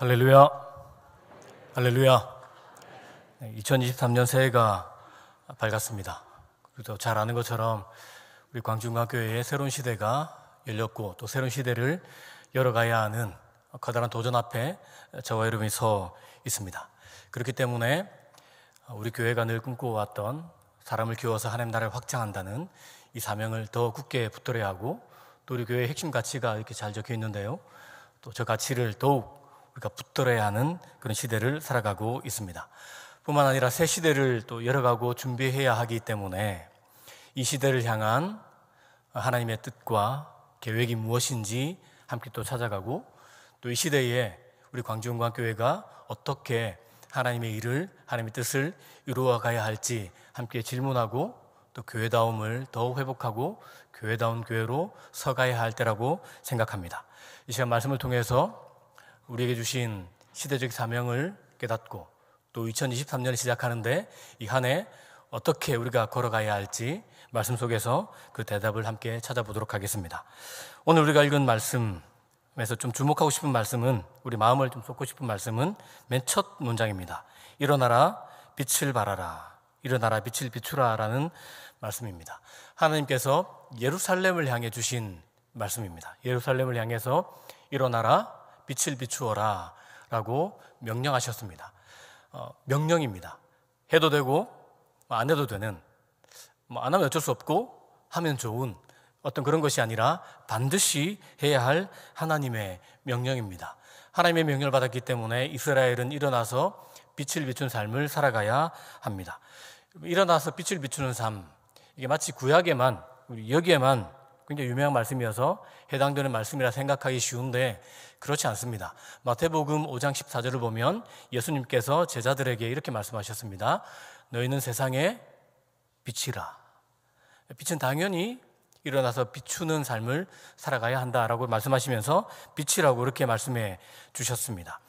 할렐루야, 할렐루야. 2023년 새해가 밝았습니다. 그리고 잘 아는 것처럼 우리 광주중앙교회의 새로운 시대가 열렸고 또 새로운 시대를 열어가야 하는 커다란 도전 앞에 저와 여러분이 서 있습니다. 그렇기 때문에 우리 교회가 늘 꿈꿔왔던 사람을 키워서 하나님 나라를 확장한다는 이 사명을 더 굳게 붙들어야 하고, 또 우리 교회의 핵심 가치가 이렇게 잘 적혀 있는데요, 또 저 가치를 더욱 우리가 붙들어야 하는 그런 시대를 살아가고 있습니다. 뿐만 아니라 새 시대를 또 열어가고 준비해야 하기 때문에 이 시대를 향한 하나님의 뜻과 계획이 무엇인지 함께 또 찾아가고, 또 이 시대에 우리 광주영광교회가 어떻게 하나님의 일을, 하나님의 뜻을 이루어 가야 할지 함께 질문하고, 또 교회다움을 더욱 회복하고 교회다운 교회로 서가야 할 때라고 생각합니다. 이 시간 말씀을 통해서 우리에게 주신 시대적 사명을 깨닫고, 또 2023년을 시작하는데 이 한 해 어떻게 우리가 걸어가야 할지 말씀 속에서 그 대답을 함께 찾아보도록 하겠습니다. 오늘 우리가 읽은 말씀에서 좀 주목하고 싶은 말씀은, 우리 마음을 좀 쏟고 싶은 말씀은 맨 첫 문장입니다. 일어나라 빛을 발하라, 일어나라 빛을 비추라 라는 말씀입니다. 하나님께서 예루살렘을 향해 주신 말씀입니다. 예루살렘을 향해서 일어나라 빛을 비추어라 라고 명령하셨습니다. 명령입니다. 해도 되고 안 해도 되는, 안 하면 어쩔 수 없고 하면 좋은 어떤 그런 것이 아니라 반드시 해야 할 하나님의 명령입니다. 하나님의 명령을 받았기 때문에 이스라엘은 일어나서 빛을 비춘 삶을 살아가야 합니다. 일어나서 빛을 비추는 삶, 이게 마치 구약에만, 우리 여기에만 굉장히 유명한 말씀이어서 해당되는 말씀이라 생각하기 쉬운데 그렇지 않습니다. 마태복음 5장 14절을 보면 예수님께서 제자들에게 이렇게 말씀하셨습니다. 너희는 세상의 빛이라. 빛은 당연히 일어나서 비추는 삶을 살아가야 한다라고 말씀하시면서 빛이라고 이렇게 말씀해 주셨습니다.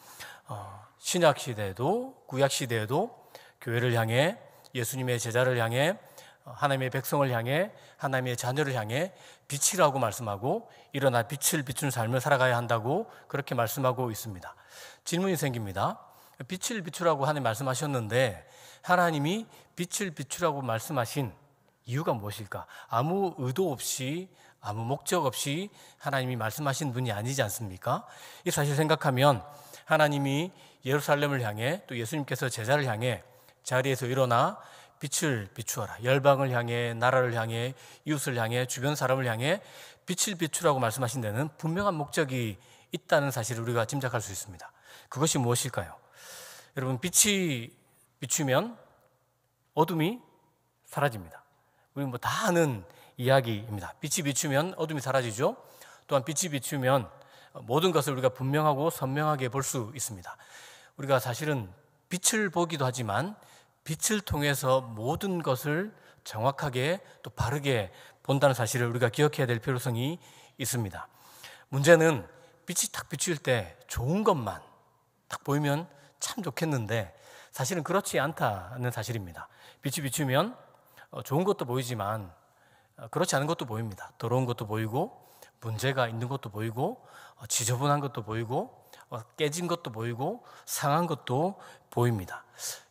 신약 시대에도 구약 시대에도 교회를 향해, 예수님의 제자를 향해, 하나님의 백성을 향해, 하나님의 자녀를 향해 빛이라고 말씀하고 일어나 빛을 비추는 삶을 살아가야 한다고 그렇게 말씀하고 있습니다. 질문이 생깁니다. 빛을 비추라고 하나님 말씀하셨는데 하나님이 빛을 비추라고 말씀하신 이유가 무엇일까? 아무 의도 없이, 아무 목적 없이 하나님이 말씀하신 분이 아니지 않습니까? 이 사실 생각하면 하나님이 예루살렘을 향해, 또 예수님께서 제자를 향해 자리에서 일어나 빛을 비추어라, 열방을 향해, 나라를 향해, 이웃을 향해, 주변 사람을 향해 빛을 비추라고 말씀하신 데는 분명한 목적이 있다는 사실을 우리가 짐작할 수 있습니다. 그것이 무엇일까요? 여러분, 빛이 비추면 어둠이 사라집니다. 우리 다 아는 이야기입니다. 빛이 비추면 어둠이 사라지죠. 또한 빛이 비추면 모든 것을 우리가 분명하고 선명하게 볼 수 있습니다. 우리가 사실은 빛을 보기도 하지만 빛을 통해서 모든 것을 정확하게 또 바르게 본다는 사실을 우리가 기억해야 될 필요성이 있습니다. 문제는 빛이 딱 비출 때 좋은 것만 딱 보이면 참 좋겠는데 사실은 그렇지 않다는 사실입니다. 빛이 비추면 좋은 것도 보이지만 그렇지 않은 것도 보입니다. 더러운 것도 보이고, 문제가 있는 것도 보이고, 지저분한 것도 보이고, 깨진 것도 보이고, 상한 것도 보입니다.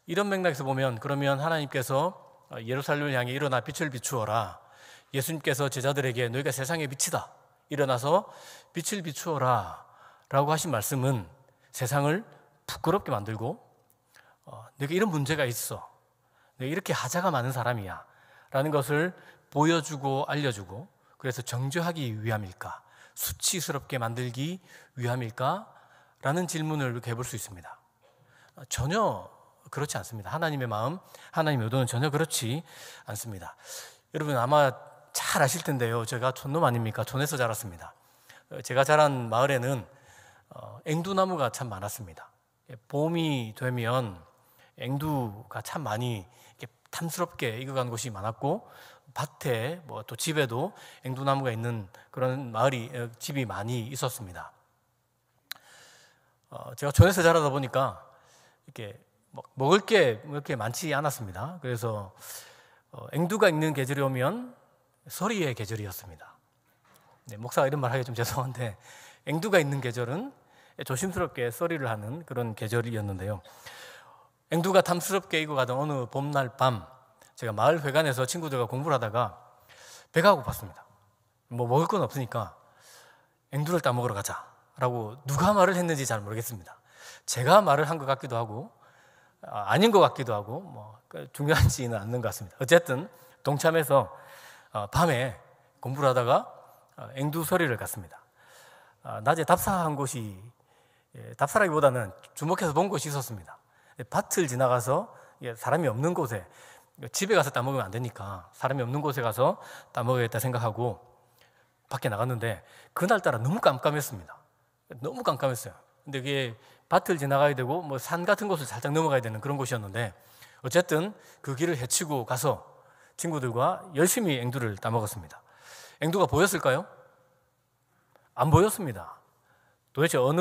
이런 맥락에서 보면, 그러면 하나님께서 예루살렘을 향해 일어나 빛을 비추어라, 예수님께서 제자들에게 너희가 세상의 빛이다, 일어나서 빛을 비추어라 라고 하신 말씀은 세상을 부끄럽게 만들고, 내가 이런 문제가 있어, 내가 이렇게 하자가 많은 사람이야 라는 것을 보여주고 알려주고, 그래서 정죄하기 위함일까, 수치스럽게 만들기 위함일까 라는 질문을 이렇게 해볼 수 있습니다. 전혀 그렇지 않습니다. 하나님의 마음, 하나님의 의도는 전혀 그렇지 않습니다. 여러분 아마 잘 아실 텐데요, 제가 촌놈 아닙니까? 촌에서 자랐습니다. 제가 자란 마을에는 앵두나무가 참 많았습니다. 봄이 되면 앵두가 참 많이 이렇게 탐스럽게 익어가는 곳이 많았고, 밭에 또 집에도 앵두나무가 있는 그런 집이 많이 있었습니다. 제가 촌에서 자라다 보니까 이렇게 먹을 게 그렇게 많지 않았습니다. 그래서 앵두가 있는 계절이 오면 서리의 계절이었습니다. 목사가 이런 말 하기 좀 죄송한데 앵두가 있는 계절은 조심스럽게 쏘리를 하는 그런 계절이었는데요. 앵두가 탐스럽게 익어가던 어느 봄날 밤, 제가 마을 회관에서 친구들과 공부를 하다가 배가 고팠습니다. 뭐 먹을 건 없으니까 앵두를 따먹으러 가자라고 누가 말을 했는지 잘 모르겠습니다. 제가 말을 한 것 같기도 하고 아닌 것 같기도 하고 뭐 중요하지는 않는 것 같습니다. 어쨌든 동참해서 밤에 공부를 하다가 앵두 서리를 갔습니다. 낮에 답사한 곳이, 답사라기보다는 주목해서 본 곳이 있었습니다. 밭을 지나가서 사람이 없는 곳에, 집에 가서 따먹으면 안 되니까 사람이 없는 곳에 가서 따먹어야겠다 생각하고 밖에 나갔는데 그날따라 너무 깜깜했습니다. 너무 깜깜했어요. 근데 그게 밭을 지나가야 되고 뭐 산 같은 곳을 살짝 넘어가야 되는 그런 곳이었는데 어쨌든 그 길을 헤치고 가서 친구들과 열심히 앵두를 따먹었습니다. 앵두가 보였을까요? 안 보였습니다. 도대체 어느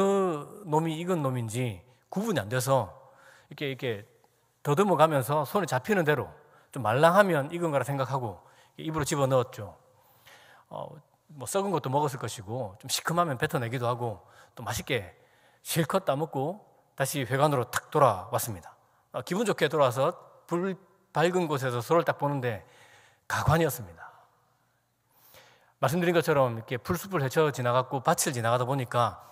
놈이 익은 놈인지 구분이 안 돼서 이렇게 더듬어 가면서 손에 잡히는 대로 좀 말랑하면 익은 거라 생각하고 입으로 집어넣었죠. 뭐 썩은 것도 먹었을 것이고 좀 시큼하면 뱉어내기도 하고 또 맛있게 실컷 따먹고 다시 회관으로 탁 돌아왔습니다. 기분 좋게 돌아와서 불 밝은 곳에서 서로를 딱 보는데 가관이었습니다. 말씀드린 것처럼 이렇게 풀숲을 헤쳐 지나갔고 밭을 지나가다 보니까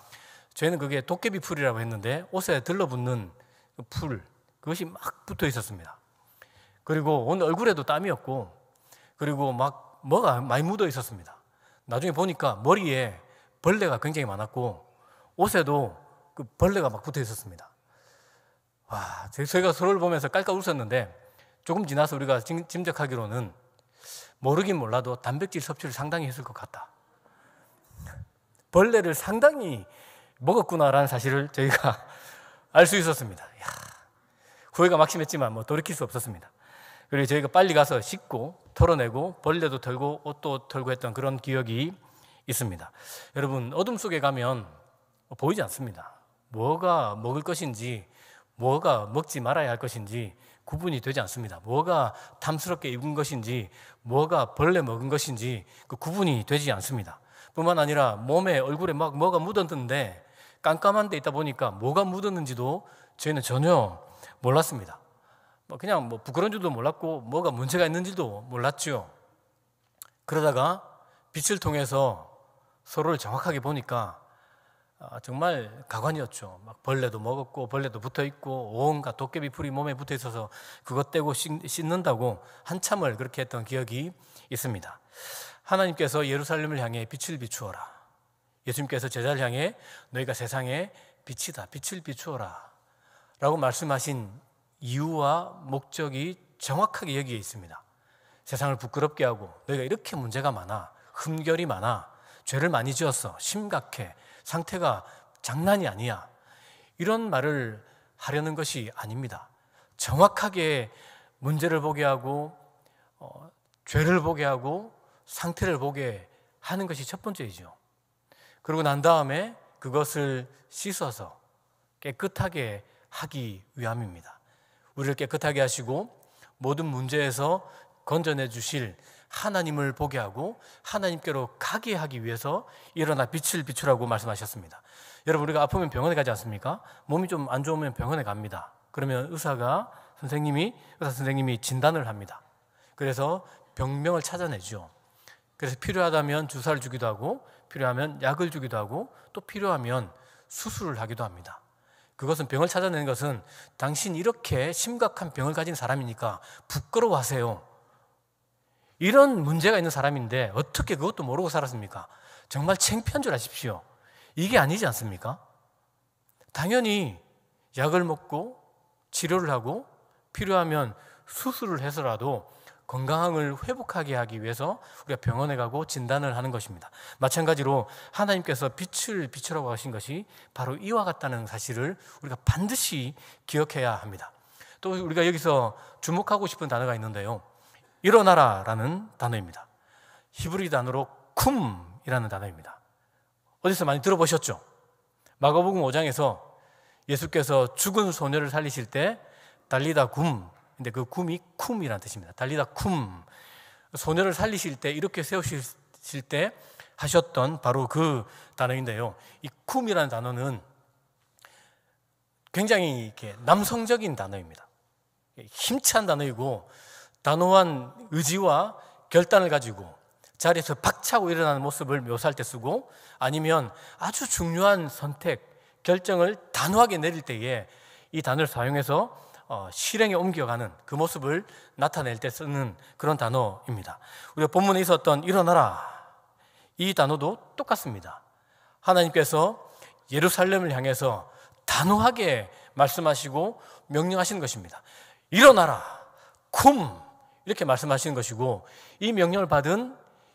저희는 그게 도깨비 풀이라고 했는데 옷에 들러붙는 그 풀, 그것이 막 붙어 있었습니다. 그리고 온 얼굴에도 땀이었고 그리고 막 뭐가 많이 묻어 있었습니다. 나중에 보니까 머리에 벌레가 굉장히 많았고 옷에도 그 벌레가 막 붙어 있었습니다. 와, 저희가 서로를 보면서 깔깔 웃었는데 조금 지나서 우리가 짐작하기로는 모르긴 몰라도 단백질 섭취를 상당히 했을 것 같다. 벌레를 상당히 먹었구나라는 사실을 저희가 알 수 있었습니다. 이야, 후회가 막심했지만 뭐 돌이킬 수 없었습니다. 그리고 저희가 빨리 가서 씻고 털어내고 벌레도 털고 옷도 털고 했던 그런 기억이 있습니다. 여러분, 어둠 속에 가면 보이지 않습니다. 뭐가 먹을 것인지 뭐가 먹지 말아야 할 것인지 구분이 되지 않습니다. 뭐가 탐스럽게 익은 것인지 뭐가 벌레 먹은 것인지 그 구분이 되지 않습니다. 뿐만 아니라 몸에 얼굴에 막 뭐가 묻었는데 깜깜한 데 있다 보니까 뭐가 묻었는지도 저희는 전혀 몰랐습니다. 그냥 부끄러운 줄도 몰랐고 뭐가 문제가 있는지도 몰랐죠. 그러다가 빛을 통해서 서로를 정확하게 보니까 정말 가관이었죠. 막 벌레도 먹었고 벌레도 붙어 있고 온갖 도깨비 풀이 몸에 붙어 있어서 그것 떼고 씻는다고 한참을 그렇게 했던 기억이 있습니다. 하나님께서 예루살렘을 향해 빛을 비추어라. 예수님께서 제자를 향해 너희가 세상의 빛이다. 빛을 비추어라 라고 말씀하신 이유와 목적이 정확하게 여기에 있습니다. 세상을 부끄럽게 하고 너희가 이렇게 문제가 많아, 흠결이 많아, 죄를 많이 지었어, 심각해, 상태가 장난이 아니야, 이런 말을 하려는 것이 아닙니다. 정확하게 문제를 보게 하고 죄를 보게 하고 상태를 보게 하는 것이 첫 번째이죠. 그러고 난 다음에 그것을 씻어서 깨끗하게 하기 위함입니다. 우리를 깨끗하게 하시고 모든 문제에서 건져내 주실 하나님을 보게 하고 하나님께로 가게 하기 위해서 일어나 빛을 비추라고 말씀하셨습니다. 여러분, 우리가 아프면 병원에 가지 않습니까? 몸이 좀 안 좋으면 병원에 갑니다. 그러면 의사 선생님이 진단을 합니다. 그래서 병명을 찾아내죠. 그래서 필요하다면 주사를 주기도 하고 필요하면 약을 주기도 하고 또 필요하면 수술을 하기도 합니다. 그것은 병을 찾아내는 것은 당신 이렇게 심각한 병을 가진 사람이니까 부끄러워하세요, 이런 문제가 있는 사람인데 어떻게 그것도 모르고 살았습니까? 정말 창피한 줄 아십시오. 이게 아니지 않습니까? 당연히 약을 먹고 치료를 하고 필요하면 수술을 해서라도 건강을 회복하게 하기 위해서 우리가 병원에 가고 진단을 하는 것입니다. 마찬가지로 하나님께서 빛을 비추라고 하신 것이 바로 이와 같다는 사실을 우리가 반드시 기억해야 합니다. 또 우리가 여기서 주목하고 싶은 단어가 있는데요, 일어나라라는 단어입니다. 히브리 단어로 쿰이라는 단어입니다. 어디서 많이 들어보셨죠? 마가복음 5장에서 예수께서 죽은 소녀를 살리실 때 달리다 굼, 근데 그 굼이 쿰이라는 뜻입니다. 달리다 쿰, 소녀를 살리실 때 이렇게 세우실 때 하셨던 바로 그 단어인데요, 이 쿰이라는 단어는 굉장히 이렇게 남성적인 단어입니다. 힘찬 단어이고 단호한 의지와 결단을 가지고 자리에서 박차고 일어나는 모습을 묘사할 때 쓰고, 아니면 아주 중요한 선택, 결정을 단호하게 내릴 때에 이 단어를 사용해서 실행에 옮겨가는 그 모습을 나타낼 때 쓰는 그런 단어입니다. 우리가 본문에 있었던 일어나라, 이 단어도 똑같습니다. 하나님께서 예루살렘을 향해서 단호하게 말씀하시고 명령하시는 것입니다. 일어나라, 쿰, 이렇게 말씀하시는 것이고, 이 명령을 받은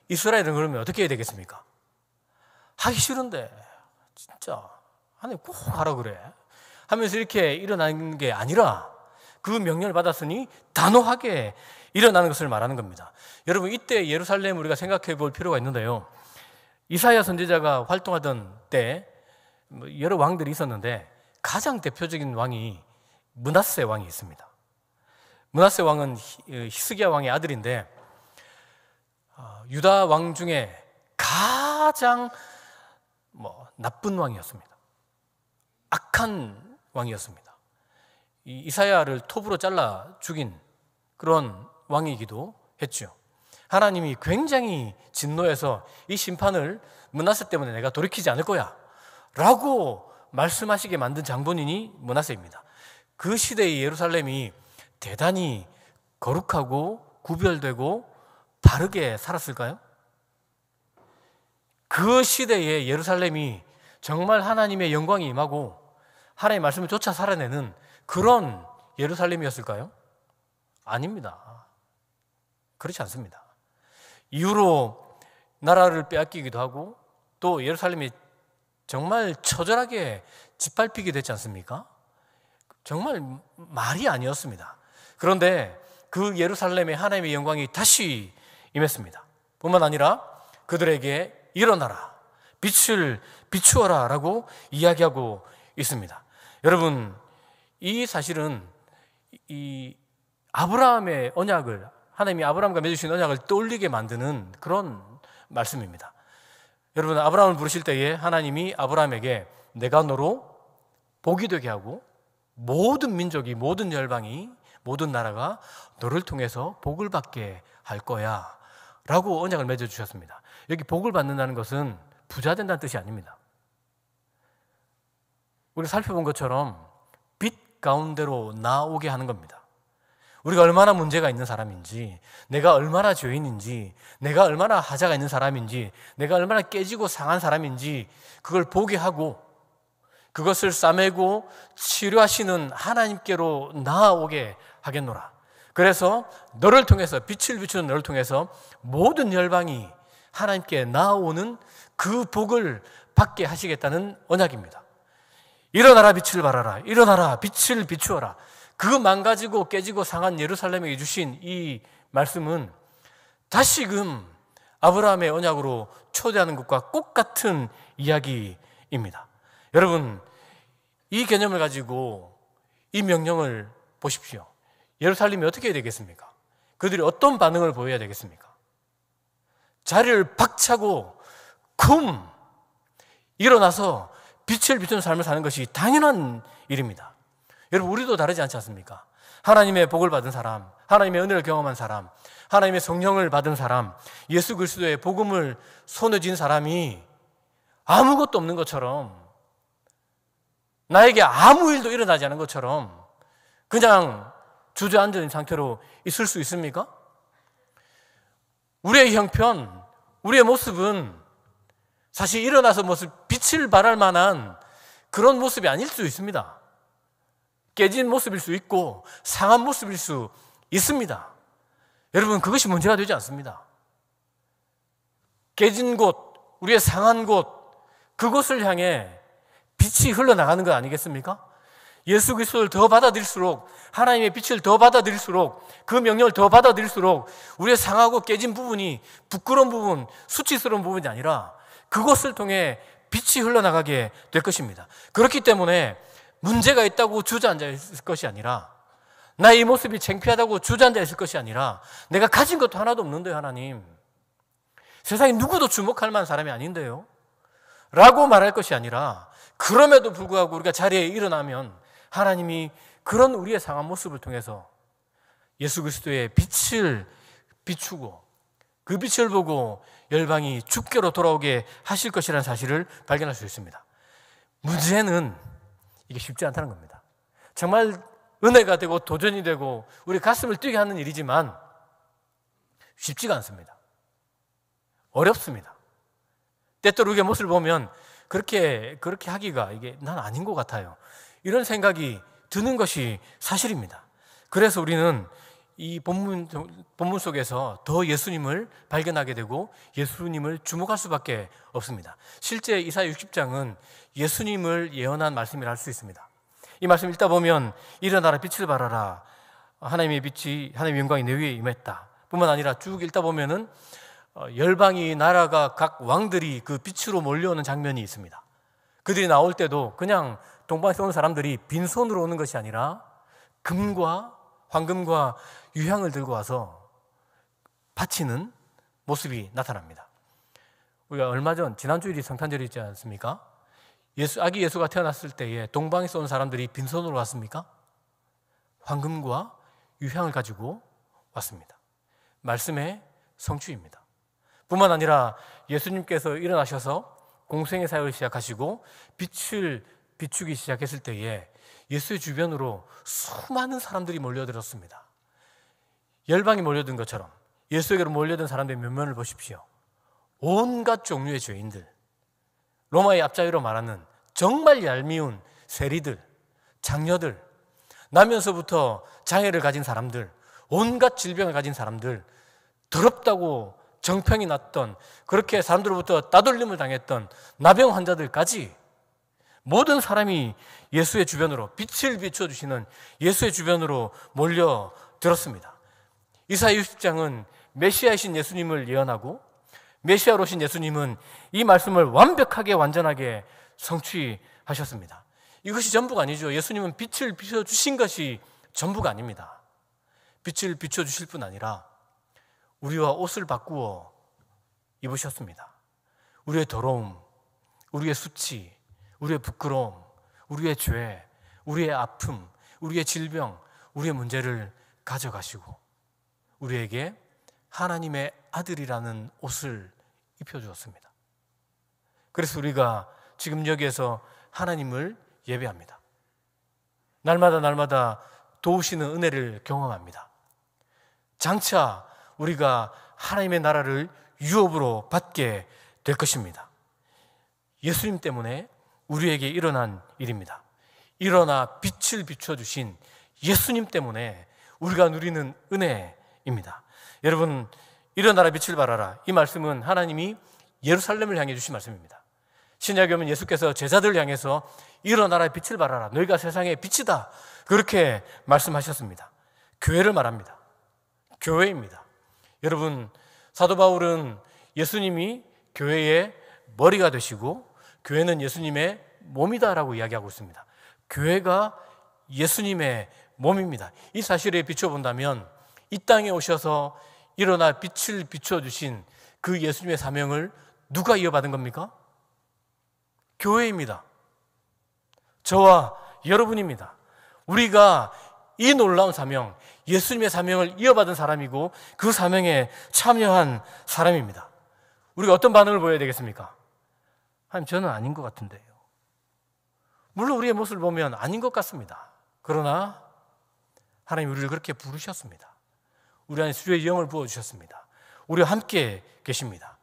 이스라엘은 그러면 어떻게 해야 되겠습니까? 하기 싫은데 진짜 하나님 꼭 하라 그래 하면서 이렇게 일어나는 게 아니라 그 명령을 받았으니 단호하게 일어나는 것을 말하는 겁니다. 여러분, 이때 예루살렘을 우리가 생각해 볼 필요가 있는데요, 이사야 선지자가 활동하던 때 여러 왕들이 있었는데 가장 대표적인 왕이 므낫세 왕이 있습니다. 므낫세 왕은 히스기야 왕의 아들인데 유다 왕 중에 가장 나쁜 왕이었습니다. 악한 왕이었습니다. 이사야를 톱으로 잘라 죽인 그런 왕이기도 했죠. 하나님이 굉장히 진노해서 이 심판을 므낫세 때문에 내가 돌이키지 않을 거야 라고 말씀하시게 만든 장본인이 므낫세입니다. 그 시대의 예루살렘이 대단히 거룩하고 구별되고 바르게 살았을까요? 그 시대의 예루살렘이 정말 하나님의 영광이 임하고 하나님의 말씀을 쫓아 살아내는 그런 예루살렘이었을까요? 아닙니다. 그렇지 않습니다. 이후로 나라를 빼앗기기도 하고 또 예루살렘이 정말 처절하게 짓밟히기도 했지 않습니까? 정말 말이 아니었습니다. 그런데 그 예루살렘에 하나님의 영광이 다시 임했습니다. 뿐만 아니라 그들에게 일어나라, 빛을 비추어라 라고 이야기하고 있습니다. 여러분, 이 사실은 이 아브라함의 언약을, 하나님이 아브라함과 맺으신 언약을 떠올리게 만드는 그런 말씀입니다. 여러분, 아브라함을 부르실 때에 하나님이 아브라함에게 내가 너로 복이 되게 하고 모든 민족이, 모든 열방이, 모든 나라가 너를 통해서 복을 받게 할 거야 라고 언약을 맺어주셨습니다. 여기 복을 받는다는 것은 부자 된다는 뜻이 아닙니다. 우리가 살펴본 것처럼 빛 가운데로 나오게 하는 겁니다. 우리가 얼마나 문제가 있는 사람인지, 내가 얼마나 죄인인지, 내가 얼마나 하자가 있는 사람인지, 내가 얼마나 깨지고 상한 사람인지 그걸 보게 하고 그것을 싸매고 치료하시는 하나님께로 나아오게 하겠노라. 그래서 너를 통해서, 빛을 비추는 너를 통해서 모든 열방이 하나님께 나아오는 그 복을 받게 하시겠다는 언약입니다. 일어나라, 빛을 발하라. 일어나라, 빛을 비추어라. 그 망가지고 깨지고 상한 예루살렘에게 주신 이 말씀은 다시금 아브라함의 언약으로 초대하는 것과 똑같은 이야기입니다. 여러분, 이 개념을 가지고 이 명령을 보십시오. 예루살렘이 어떻게 해야 되겠습니까? 그들이 어떤 반응을 보여야 되겠습니까? 자리를 박차고 쿰 일어나서 빛을 비추는 삶을 사는 것이 당연한 일입니다. 여러분, 우리도 다르지 않지 않습니까? 하나님의 복을 받은 사람, 하나님의 은혜를 경험한 사람, 하나님의 성령을 받은 사람, 예수 그리스도의 복음을 손에 쥔 사람이 아무것도 없는 것처럼, 나에게 아무 일도 일어나지 않은 것처럼 그냥 주저앉아 있는 상태로 있을 수 있습니까? 우리의 형편, 우리의 모습은 사실 일어나서 빛을 발할 만한 그런 모습이 아닐 수 있습니다. 깨진 모습일 수 있고 상한 모습일 수 있습니다. 여러분, 그것이 문제가 되지 않습니다. 깨진 곳, 우리의 상한 곳, 그곳을 향해 빛이 흘러나가는 것 아니겠습니까? 예수 그리스도를 더 받아들일수록, 하나님의 빛을 더 받아들일수록, 그 명령을 더 받아들일수록 우리의 상하고 깨진 부분이 부끄러운 부분, 수치스러운 부분이 아니라 그것을 통해 빛이 흘러나가게 될 것입니다. 그렇기 때문에 문제가 있다고 주저앉아 있을 것이 아니라, 나의 이 모습이 창피하다고 주저앉아 있을 것이 아니라, 내가 가진 것도 하나도 없는데요, 하나님. 세상에 누구도 주목할 만한 사람이 아닌데요? 라고 말할 것이 아니라, 그럼에도 불구하고 우리가 자리에 일어나면 하나님이 그런 우리의 상한 모습을 통해서 예수 그리스도의 빛을 비추고 그 빛을 보고 열방이 주께로 돌아오게 하실 것이라는 사실을 발견할 수 있습니다. 문제는 이게 쉽지 않다는 겁니다. 정말 은혜가 되고 도전이 되고 우리 가슴을 뛰게 하는 일이지만 쉽지가 않습니다. 어렵습니다. 때때로 우리의 모습을 보면 그렇게 하기가 이게 난 아닌 것 같아요. 이런 생각이 드는 것이 사실입니다. 그래서 우리는 이 본문 속에서 더 예수님을 발견하게 되고 예수님을 주목할 수밖에 없습니다. 실제 이사야 60장은 예수님을 예언한 말씀이라 할 수 있습니다. 이 말씀 읽다 보면 일어나라 빛을 발하라 하나님의 빛이 하나님의 영광이 내 위에 임했다 뿐만 아니라 쭉 읽다 보면은 열방이 나라가 각 왕들이 그 빛으로 몰려오는 장면이 있습니다. 그들이 나올 때도 그냥 동방에서 온 사람들이 빈손으로 오는 것이 아니라 금과 황금과 유향을 들고 와서 바치는 모습이 나타납니다. 우리가 얼마 전 지난주일이 성탄절이지 않습니까? 아기 예수가 태어났을 때에 동방에서 온 사람들이 빈손으로 왔습니까? 황금과 유향을 가지고 왔습니다. 말씀의 성취입니다. 뿐만 아니라 예수님께서 일어나셔서 공생의 사역을 시작하시고 빛을 비추기 시작했을 때에 예수의 주변으로 수많은 사람들이 몰려들었습니다. 열방이 몰려든 것처럼 예수에게로 몰려든 사람들의 면면을 보십시오. 온갖 종류의 죄인들, 로마의 앞자유로 말하는 정말 얄미운 세리들, 장녀들, 나면서부터 장애를 가진 사람들, 온갖 질병을 가진 사람들, 더럽다고 정평이 났던, 그렇게 사람들로부터 따돌림을 당했던 나병 환자들까지 모든 사람이 예수의 주변으로, 빛을 비춰주시는 예수의 주변으로 몰려들었습니다. 이사야 60장은 메시아이신 예수님을 예언하고 메시아로 오신 예수님은 이 말씀을 완벽하게 완전하게 성취하셨습니다. 이것이 전부가 아니죠. 예수님은 빛을 비춰주신 것이 전부가 아닙니다. 빛을 비춰주실 뿐 아니라 우리와 옷을 바꾸어 입으셨습니다. 우리의 더러움, 우리의 수치, 우리의 부끄러움, 우리의 죄, 우리의 아픔, 우리의 질병, 우리의 문제를 가져가시고 우리에게 하나님의 아들이라는 옷을 입혀주었습니다. 그래서 우리가 지금 여기에서 하나님을 예배합니다. 날마다 도우시는 은혜를 경험합니다. 장차 우리가 하나님의 나라를 유업으로 받게 될 것입니다. 예수님 때문에 우리에게 일어난 일입니다. 일어나 빛을 비춰주신 예수님 때문에 우리가 누리는 은혜입니다. 여러분, 일어나라 빛을 발하라, 이 말씀은 하나님이 예루살렘을 향해 주신 말씀입니다. 신약에 보면 예수께서 제자들을 향해서 일어나라 빛을 발하라, 너희가 세상의 빛이다, 그렇게 말씀하셨습니다. 교회를 말합니다. 교회입니다. 여러분, 사도 바울은 예수님이 교회의 머리가 되시고 교회는 예수님의 몸이다라고 이야기하고 있습니다. 교회가 예수님의 몸입니다. 이 사실에 비춰본다면 이 땅에 오셔서 일어나 빛을 비춰주신 그 예수님의 사명을 누가 이어받은 겁니까? 교회입니다. 저와 여러분입니다. 우리가 이 놀라운 사명, 예수님의 사명을 이어받은 사람이고 그 사명에 참여한 사람입니다. 우리가 어떤 반응을 보여야 되겠습니까? 하나님, 저는 아닌 것 같은데요. 물론 우리의 모습을 보면 아닌 것 같습니다. 그러나 하나님 우리를 그렇게 부르셨습니다. 우리 안에 주의 영을 부어주셨습니다. 우리와 함께 계십니다.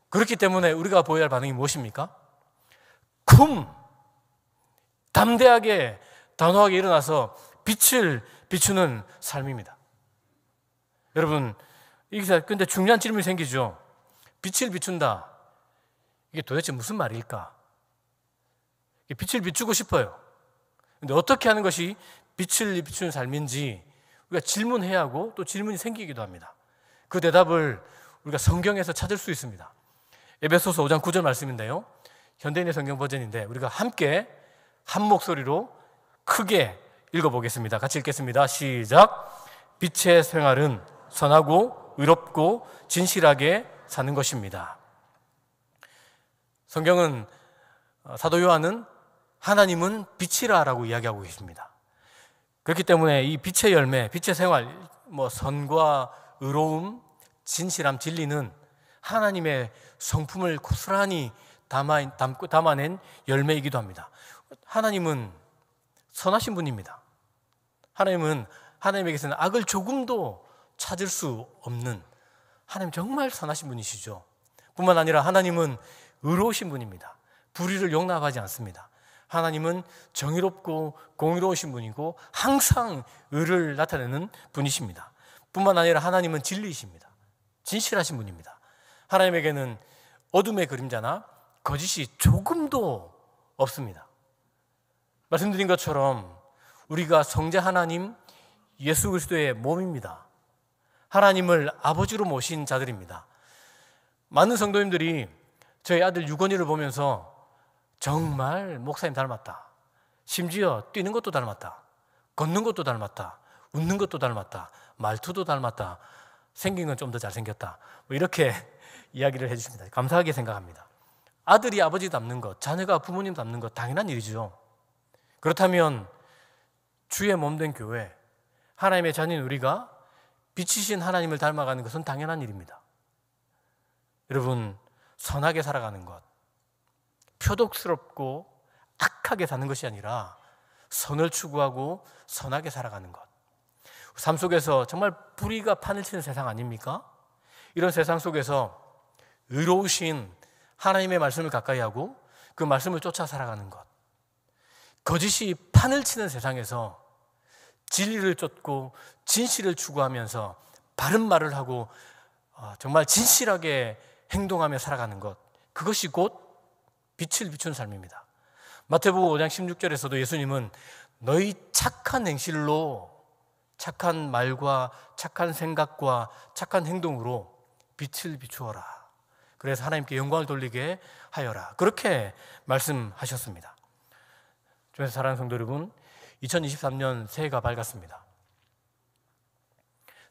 그렇기 때문에 우리가 보여야 할 반응이 무엇입니까? 담대하게 단호하게 일어나서 빛을 비추는 삶입니다. 여러분, 여기서 근데 중요한 질문이 생기죠. 빛을 비춘다, 이게 도대체 무슨 말일까? 빛을 비추고 싶어요. 근데 어떻게 하는 것이 빛을 비추는 삶인지 우리가 질문해야 하고 또 질문이 생기기도 합니다. 그 대답을 우리가 성경에서 찾을 수 있습니다. 에베소서 5장 9절 말씀인데요, 현대인의 성경 버전인데 우리가 함께 한 목소리로 크게 읽어보겠습니다. 같이 읽겠습니다. 시작. 빛의 생활은 선하고 의롭고 진실하게 사는 것입니다. 성경은, 사도 요한은 하나님은 빛이라라고 이야기하고 계십니다. 그렇기 때문에 이 빛의 열매, 빛의 생활, 선과 의로움, 진실함, 진리는 하나님의 성품을 고스란히 담아낸 열매이기도 합니다. 하나님은 선하신 분입니다. 하나님에게서는 악을 조금도 찾을 수 없는, 하나님 정말 선하신 분이시죠. 뿐만 아니라 하나님은 의로우신 분입니다. 불의를 용납하지 않습니다. 하나님은 정의롭고 공의로우신 분이고 항상 의를 나타내는 분이십니다. 뿐만 아니라 하나님은 진리이십니다. 진실하신 분입니다. 하나님에게는 어둠의 그림자나 거짓이 조금도 없습니다. 말씀드린 것처럼 우리가 성자 하나님 예수 그리스도의 몸입니다. 하나님을 아버지로 모신 자들입니다. 많은 성도님들이 저희 아들 유건이를 보면서 정말 목사님 닮았다, 심지어 뛰는 것도 닮았다, 걷는 것도 닮았다, 웃는 것도 닮았다, 말투도 닮았다, 생긴 건 좀 더 잘생겼다, 이렇게 이야기를 해주십니다. 감사하게 생각합니다. 아들이 아버지 닮는 것, 자녀가 부모님 닮는 것 당연한 일이죠. 그렇다면 주의 몸된 교회, 하나님의 자녀인 우리가 빛이신 하나님을 닮아가는 것은 당연한 일입니다. 여러분, 선하게 살아가는 것, 표독스럽고 악하게 사는 것이 아니라 선을 추구하고 선하게 살아가는 것. 삶 속에서 정말 불의가 판을 치는 세상 아닙니까? 이런 세상 속에서 의로우신 하나님의 말씀을 가까이 하고 그 말씀을 쫓아 살아가는 것. 거짓이 판을 치는 세상에서 진리를 쫓고 진실을 추구하면서 바른 말을 하고 정말 진실하게 행동하며 살아가는 것, 그것이 곧 빛을 비추는 삶입니다. 마태복음 5장 16절에서도 예수님은 너희 착한 행실로, 착한 말과 착한 생각과 착한 행동으로 빛을 비추어라, 그래서 하나님께 영광을 돌리게 하여라, 그렇게 말씀하셨습니다. 주에서 사랑하는 성도 여러분, 2023년 새해가 밝았습니다.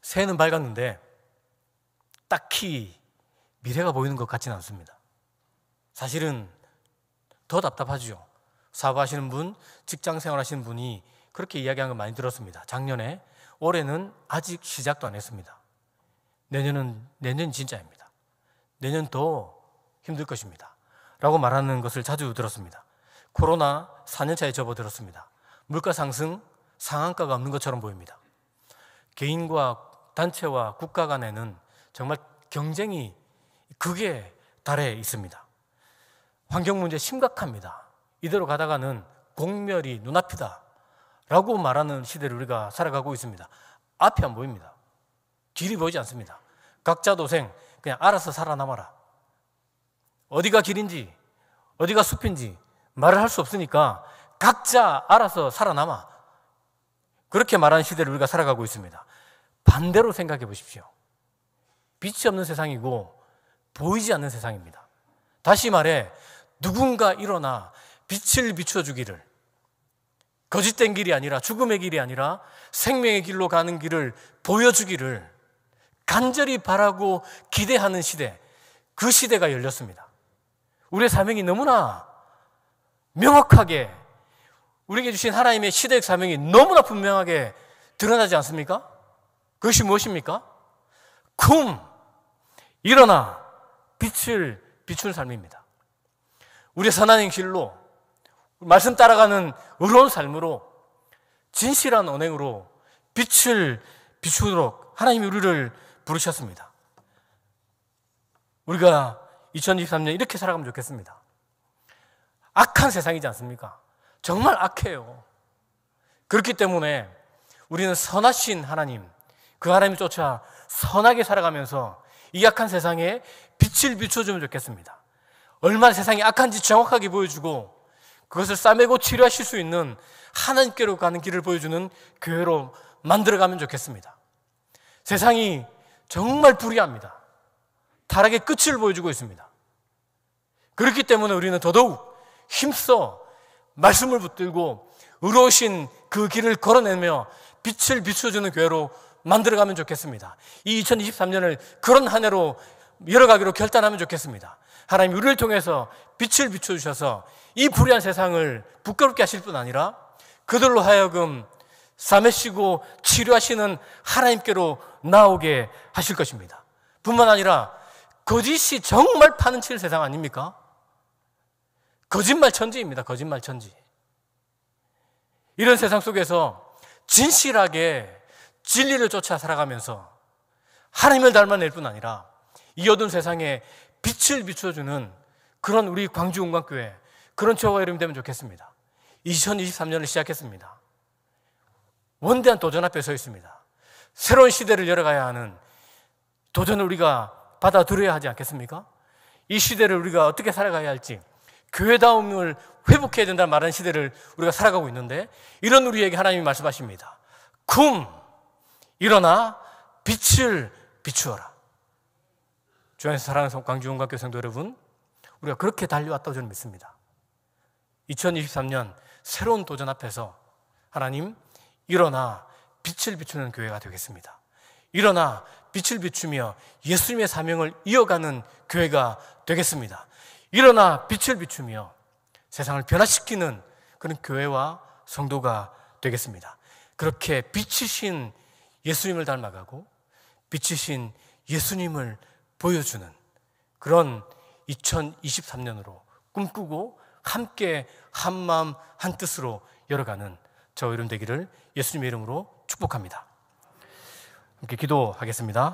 새해는 밝았는데 딱히 미래가 보이는 것 같지는 않습니다. 사실은 더 답답하죠. 사업하시는 분, 직장생활 하시는 분이 그렇게 이야기한 거 많이 들었습니다. 작년에, 올해는 아직 시작도 안 했습니다. 내년 진짜입니다. 내년 더 힘들 것입니다 라고 말하는 것을 자주 들었습니다. 코로나 4년차에 접어들었습니다. 물가 상승, 상한가가 없는 것처럼 보입니다. 개인과 단체와 국가 간에는 정말 경쟁이 극에 달해 있습니다. 환경 문제 심각합니다. 이대로 가다가는 공멸이 눈앞이다 라고 말하는 시대를 우리가 살아가고 있습니다. 앞이 안 보입니다. 길이 보이지 않습니다. 각자 도생, 그냥 알아서 살아남아라. 어디가 길인지 어디가 숲인지 말을 할 수 없으니까 각자 알아서 살아남아, 그렇게 말하는 시대를 우리가 살아가고 있습니다. 반대로 생각해 보십시오. 빛이 없는 세상이고 보이지 않는 세상입니다. 다시 말해, 누군가 일어나 빛을 비춰주기를, 거짓된 길이 아니라, 죽음의 길이 아니라 생명의 길로 가는 길을 보여주기를 간절히 바라고 기대하는 시대, 그 시대가 열렸습니다. 우리의 사명이 너무나 명확하게, 우리에게 주신 하나님의 시대의 사명이 너무나 분명하게 드러나지 않습니까? 그것이 무엇입니까? 일어나 빛을 비추는 삶입니다. 우리의 선한 행실로, 말씀 따라가는 의로운 삶으로, 진실한 언행으로 빛을 비추도록 하나님이 우리를 부르셨습니다. 우리가 2023년 이렇게 살아가면 좋겠습니다. 악한 세상이지 않습니까? 정말 악해요. 그렇기 때문에 우리는 선하신 하나님, 그 하나님을 쫓아 선하게 살아가면서 이 악한 세상에 빛을 비춰주면 좋겠습니다. 얼마나 세상이 악한지 정확하게 보여주고 그것을 싸매고 치료하실 수 있는 하나님께로 가는 길을 보여주는 교회로 만들어가면 좋겠습니다. 세상이 정말 불의합니다. 타락의 끝을 보여주고 있습니다. 그렇기 때문에 우리는 더더욱 힘써 말씀을 붙들고 의로우신 그 길을 걸어내며 빛을 비춰주는 교회로 만들어가면 좋겠습니다. 이 2023년을 그런 한 해로 열어가기로 결단하면 좋겠습니다. 하나님 우리를 통해서 빛을 비춰주셔서 이 불의한 세상을 부끄럽게 하실 뿐 아니라 그들로 하여금 싸매시고 치료하시는 하나님께로 나오게 하실 것입니다. 뿐만 아니라 거짓이 정말 파는칠 세상 아닙니까? 거짓말 천지입니다. 거짓말 천지. 이런 세상 속에서 진실하게 진리를 쫓아 살아가면서 하나님을 닮아낼 뿐 아니라 이 어두운 세상에 빛을 비춰주는 그런 우리 광주운광교회, 그런 저와 여러분 되면 좋겠습니다. 2023년을 시작했습니다. 원대한 도전 앞에 서 있습니다. 새로운 시대를 열어가야 하는 도전을 우리가 받아들여야 하지 않겠습니까? 이 시대를 우리가 어떻게 살아가야 할지, 교회다움을 회복해야 된다는 말하는 시대를 우리가 살아가고 있는데, 이런 우리에게 하나님이 말씀하십니다. 굼! 일어나 빛을 비추어라. 주 안에서 사랑하는 광주운광교회 성도 여러분, 우리가 그렇게 달려왔다고 저는 믿습니다. 2023년 새로운 도전 앞에서 하나님, 일어나 빛을 비추는 교회가 되겠습니다. 일어나 빛을 비추며 예수님의 사명을 이어가는 교회가 되겠습니다. 일어나 빛을 비추며 세상을 변화시키는 그런 교회와 성도가 되겠습니다. 그렇게 빛이신 예수님을 닮아가고 빛이신 예수님을 보여주는 그런 2023년으로 꿈꾸고 함께 한마음 한뜻으로 열어가는 저 여러분 되기를 예수님의 이름으로 축복합니다. 함께 기도하겠습니다.